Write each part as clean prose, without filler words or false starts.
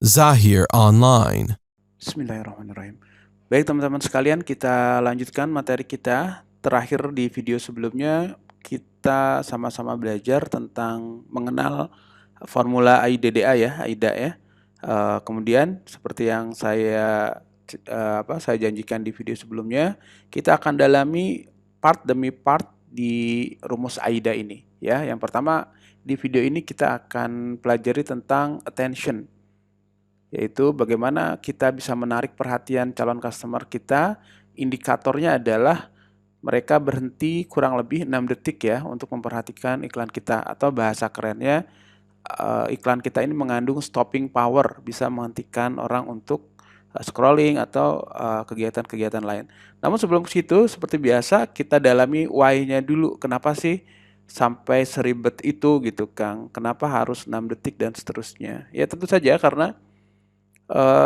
Zahir Online. Bismillahirrahmanirrahim. Baik teman-teman sekalian, kita lanjutkan materi kita. Terakhir di video sebelumnya kita sama-sama belajar tentang mengenal formula AIDDA ya, AIDA ya. Kemudian seperti yang saya janjikan di video sebelumnya, kita akan dalami part demi part di rumus AIDA ini ya. Yang pertama di video ini kita akan pelajari tentang attention, yaitu bagaimana kita bisa menarik perhatian calon customer kita. Indikatornya adalah mereka berhenti kurang lebih 6 detik ya untuk memperhatikan iklan kita, atau bahasa kerennya iklan kita ini mengandung stopping power, bisa menghentikan orang untuk scrolling atau kegiatan-kegiatan lain. Namun sebelum ke situ, seperti biasa kita dalami why-nya dulu. Kenapa sih sampai seribet itu gitu Kang? Kenapa harus 6 detik dan seterusnya? Ya tentu saja karena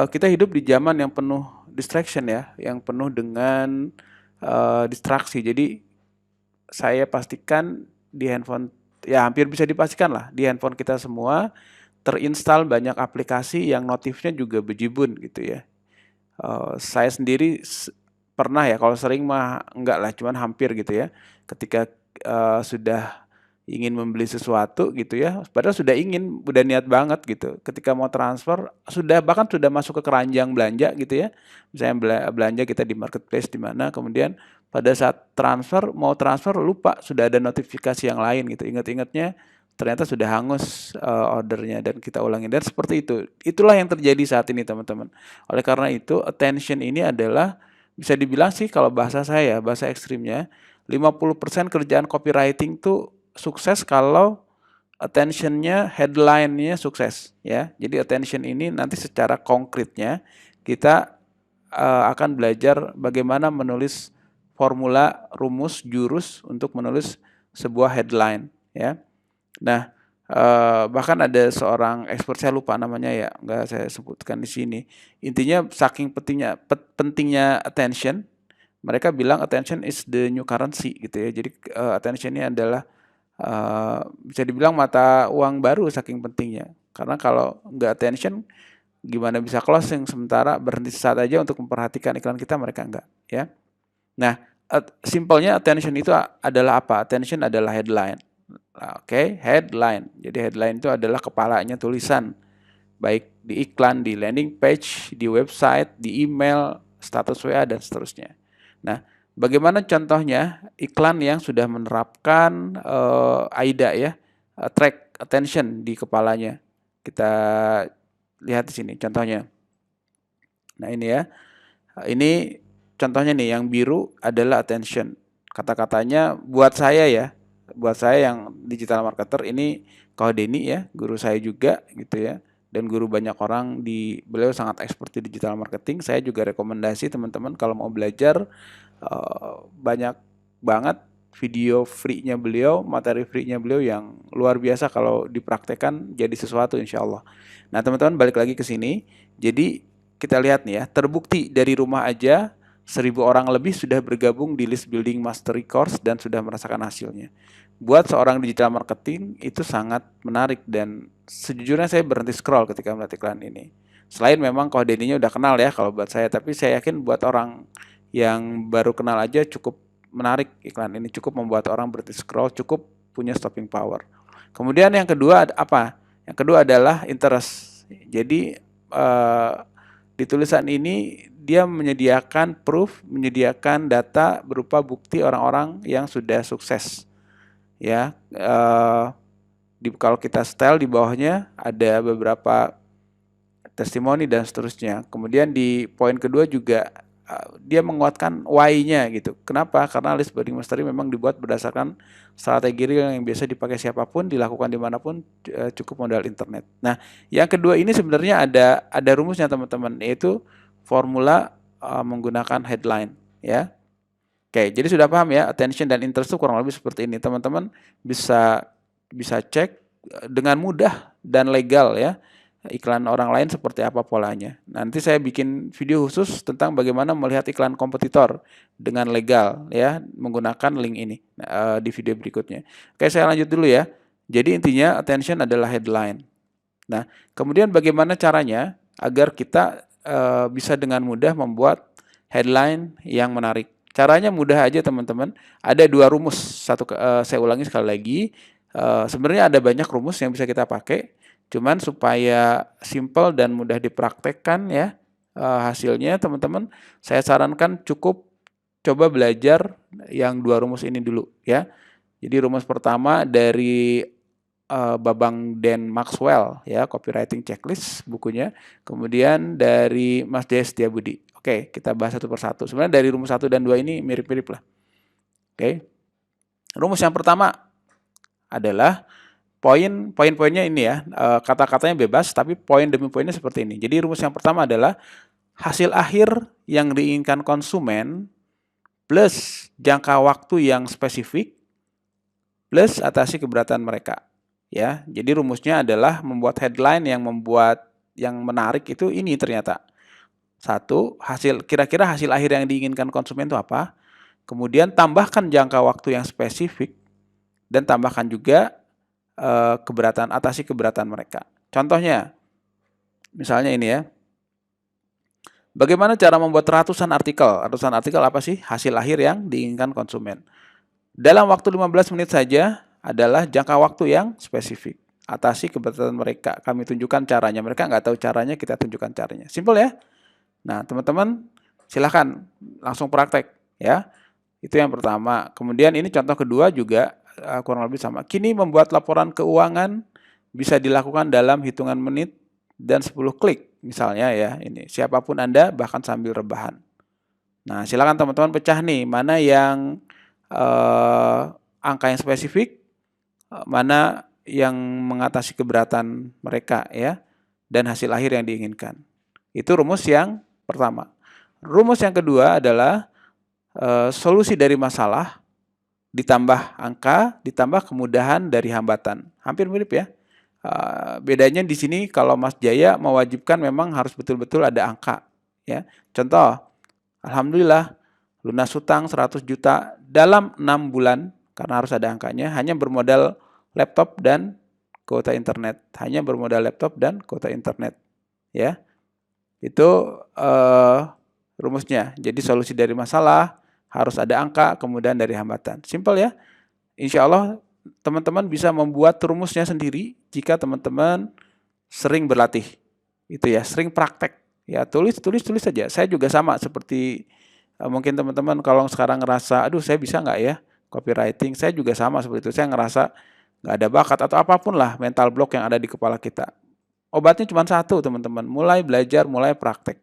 kita hidup di zaman yang penuh distraction ya, yang penuh dengan distraksi. Jadi saya pastikan di handphone, ya hampir bisa dipastikan lah, di handphone kita semua terinstall banyak aplikasi yang notifnya juga bejibun gitu ya. Saya sendiri pernah ya, kalau sering mah enggak lah, cuman hampir gitu ya. Ketika sudah ingin membeli sesuatu gitu ya, padahal udah niat banget gitu. Ketika mau transfer, bahkan sudah masuk ke keranjang belanja gitu ya. Misalnya belanja kita di marketplace di mana, kemudian pada saat mau transfer lupa, sudah ada notifikasi yang lain gitu. Ingat-ingatnya ternyata sudah hangus ordernya dan kita ulangin, dan seperti itu. Itulah yang terjadi saat ini teman-teman. Oleh karena itu, attention ini adalah, bisa dibilang sih kalau bahasa saya, bahasa ekstrimnya, 50% kerjaan copywriting tuh sukses kalau attention-nya, headline-nya sukses ya. Jadi attention ini nanti secara konkretnya kita akan belajar bagaimana menulis formula, rumus, jurus untuk menulis sebuah headline ya. Nah, bahkan ada seorang expert, saya lupa namanya ya, nggak saya sebutkan di sini. Intinya saking pentingnya attention, mereka bilang attention is the new currency gitu ya. Jadi attention ini adalah bisa dibilang mata uang baru saking pentingnya. Karena kalau nggak attention, gimana bisa closing, sementara berhenti sesaat aja untuk memperhatikan iklan kita, mereka nggak ya. Nah, simpelnya attention itu adalah apa? Attention adalah headline. Oke, headline. Jadi headline itu adalah kepalanya tulisan, baik di iklan, di landing page, di website, di email, status WA, dan seterusnya. Nah, bagaimana contohnya iklan yang sudah menerapkan AIDA ya, track attention di kepalanya. Kita lihat di sini contohnya. Nah ini ya, ini contohnya nih, yang biru adalah attention. Kata-katanya buat saya yang digital marketer ini, Ko Denny ya, guru saya juga gitu ya, dan guru banyak orang, beliau sangat expert di digital marketing. Saya juga rekomendasi teman-teman kalau mau belajar, banyak banget video free-nya beliau, materi free-nya beliau yang luar biasa kalau dipraktekkan jadi sesuatu insya Allah. Nah teman-teman, balik lagi ke sini. Jadi kita lihat nih ya, terbukti dari rumah aja 1.000 orang lebih sudah bergabung di list building mastery course dan sudah merasakan hasilnya. Buat seorang digital marketing itu sangat menarik, dan sejujurnya saya berhenti scroll ketika melihat iklan ini. Selain memang kodenya udah kenal ya kalau buat saya, tapi saya yakin buat orang yang baru kenal aja cukup menarik iklan ini, cukup membuat orang berhenti scroll, cukup punya stopping power. Kemudian yang kedua apa? Yang kedua adalah interest. Jadi di tulisan ini dia menyediakan proof, menyediakan data berupa bukti orang-orang yang sudah sukses. Ya, kalau kita setel di bawahnya ada beberapa testimoni dan seterusnya. Kemudian di poin kedua juga dia menguatkan why-nya gitu. Kenapa? Karena list building mastery memang dibuat berdasarkan strategi real yang biasa dipakai siapapun, dilakukan dimanapun, cukup modal internet. Nah, yang kedua ini sebenarnya ada rumusnya teman-teman, yaitu formula menggunakan headline ya. Oke, jadi sudah paham ya, attention dan interest itu kurang lebih seperti ini. Teman-teman bisa cek dengan mudah dan legal ya, iklan orang lain seperti apa polanya. Nanti saya bikin video khusus tentang bagaimana melihat iklan kompetitor dengan legal ya, menggunakan link ini di video berikutnya. Oke, saya lanjut dulu ya. Jadi intinya attention adalah headline. Nah, kemudian bagaimana caranya? agar kita bisa dengan mudah membuat headline yang menarik. Caranya mudah aja teman-teman. Ada 2 rumus. Saya ulangi sekali lagi. Sebenarnya ada banyak rumus yang bisa kita pakai. Cuman supaya simple dan mudah dipraktekkan ya hasilnya teman-teman, saya sarankan cukup coba belajar yang 2 rumus ini dulu ya. Jadi rumus pertama dari Babang Dan Maxwell ya, Copywriting Checklist bukunya. Kemudian dari Mas Jaya Setiabudi. Oke, kita bahas satu persatu. Sebenarnya dari rumus 1 dan 2 ini mirip-mirip lah. Oke. Rumus yang pertama adalah poin-poinnya ini ya, kata-katanya bebas tapi poin demi poinnya seperti ini. Jadi rumus yang pertama adalah hasil akhir yang diinginkan konsumen plus jangka waktu yang spesifik plus atasi keberatan mereka. Ya, jadi rumusnya adalah membuat headline yang menarik itu ini ternyata. 1, kira-kira hasil akhir yang diinginkan konsumen itu apa? Kemudian tambahkan jangka waktu yang spesifik dan tambahkan juga atasi keberatan mereka. Contohnya, misalnya ini ya. Bagaimana cara membuat ratusan artikel? Ratusan artikel apa sih? Hasil akhir yang diinginkan konsumen. Dalam waktu 15 menit saja adalah jangka waktu yang spesifik. Atasi keberatan mereka. Kami tunjukkan caranya. Mereka nggak tahu caranya, kita tunjukkan caranya. Simpel ya? Nah, teman-teman silahkan langsung praktek ya. Itu yang pertama. Kemudian ini contoh kedua juga kurang lebih sama. Kini membuat laporan keuangan bisa dilakukan dalam hitungan menit dan 10 klik. Misalnya ya, ini siapapun Anda bahkan sambil rebahan. Nah, silakan teman-teman pecah nih, mana yang angka yang spesifik, mana yang mengatasi keberatan mereka ya, dan hasil akhir yang diinginkan. Itu rumus yang pertama. Rumus yang kedua adalah solusi dari masalah ditambah angka ditambah kemudahan dari hambatan. Hampir mirip ya. Bedanya di sini kalau Mas Jaya mewajibkan memang harus betul-betul ada angka ya. Contoh, alhamdulillah lunas hutang 100 juta dalam 6 bulan karena harus ada angkanya, hanya bermodal laptop dan kuota internet. Hanya bermodal laptop dan kuota internet ya. Itu rumusnya. Jadi solusi dari masalah harus ada angka, kemudian dari hambatan. Simpel ya. Insya Allah teman-teman bisa membuat rumusnya sendiri jika teman-teman sering berlatih. Itu ya, sering praktek. Ya, tulis saja. Saya juga sama seperti mungkin teman-teman kalau sekarang ngerasa, aduh saya bisa nggak ya copywriting. Saya juga sama seperti itu. Saya ngerasa nggak ada bakat atau apapun lah mental block yang ada di kepala kita. Obatnya cuma satu teman-teman. Mulai belajar, mulai praktek.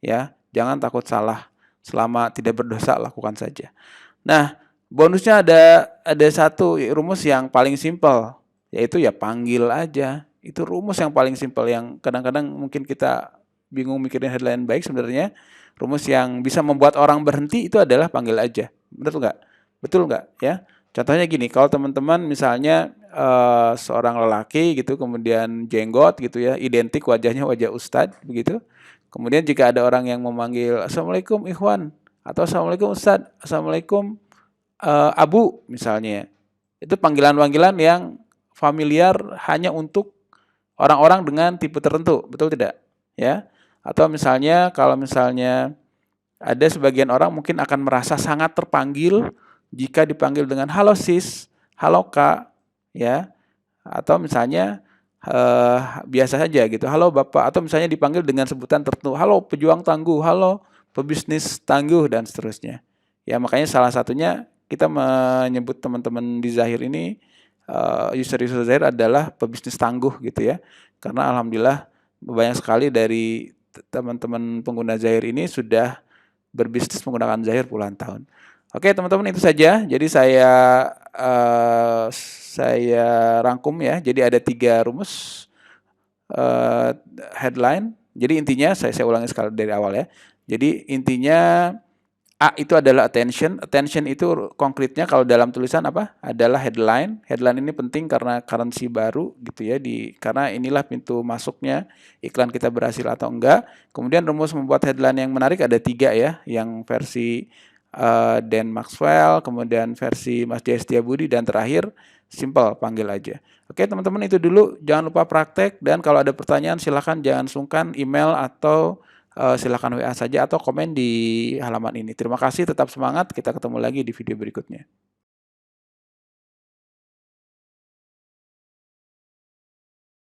Ya, jangan takut salah. Selama tidak berdosa lakukan saja. Nah, bonusnya ada satu rumus yang paling simpel, yaitu ya panggil aja. Itu rumus yang paling simpel yang kadang-kadang mungkin kita bingung mikirin headline baik sebenarnya. Rumus yang bisa membuat orang berhenti itu adalah panggil aja. Betul nggak? Betul nggak? Ya. Contohnya gini, kalau teman-teman misalnya seorang lelaki gitu, kemudian jenggot gitu ya, identik wajahnya wajah ustadz begitu. Kemudian jika ada orang yang memanggil Assalamualaikum Ikhwan atau Assalamualaikum Ustadz, Assalamualaikum Abu misalnya. Itu panggilan-panggilan yang familiar hanya untuk orang-orang dengan tipe tertentu, betul tidak? Ya. Atau misalnya kalau misalnya ada sebagian orang mungkin akan merasa sangat terpanggil jika dipanggil dengan halo sis, halo kak, ya. Atau misalnya biasa saja gitu, halo bapak, atau misalnya dipanggil dengan sebutan tertentu, halo pejuang tangguh, halo pebisnis tangguh dan seterusnya. Ya makanya salah satunya kita menyebut teman-teman di Zahir ini user-user Zahir adalah pebisnis tangguh gitu ya. Karena alhamdulillah banyak sekali dari teman-teman pengguna Zahir ini sudah berbisnis menggunakan Zahir puluhan tahun. Oke teman-teman, itu saja. Jadi saya rangkum ya. Jadi ada 3 rumus headline. Jadi intinya saya ulangi sekali dari awal ya. Jadi intinya A itu adalah attention. Attention itu konkretnya kalau dalam tulisan apa? Adalah headline. Headline ini penting karena currency baru gitu ya. Karena inilah pintu masuknya iklan kita berhasil atau enggak. Kemudian rumus membuat headline yang menarik ada 3 ya. Yang versi Dan Maxwell, kemudian versi Mas Jaya Setiabudi, dan terakhir Simple, panggil aja. Oke teman-teman, itu dulu. Jangan lupa praktek, dan kalau ada pertanyaan silahkan jangan sungkan email atau silahkan WA saja atau komen di halaman ini. Terima kasih, tetap semangat. Kita ketemu lagi di video berikutnya.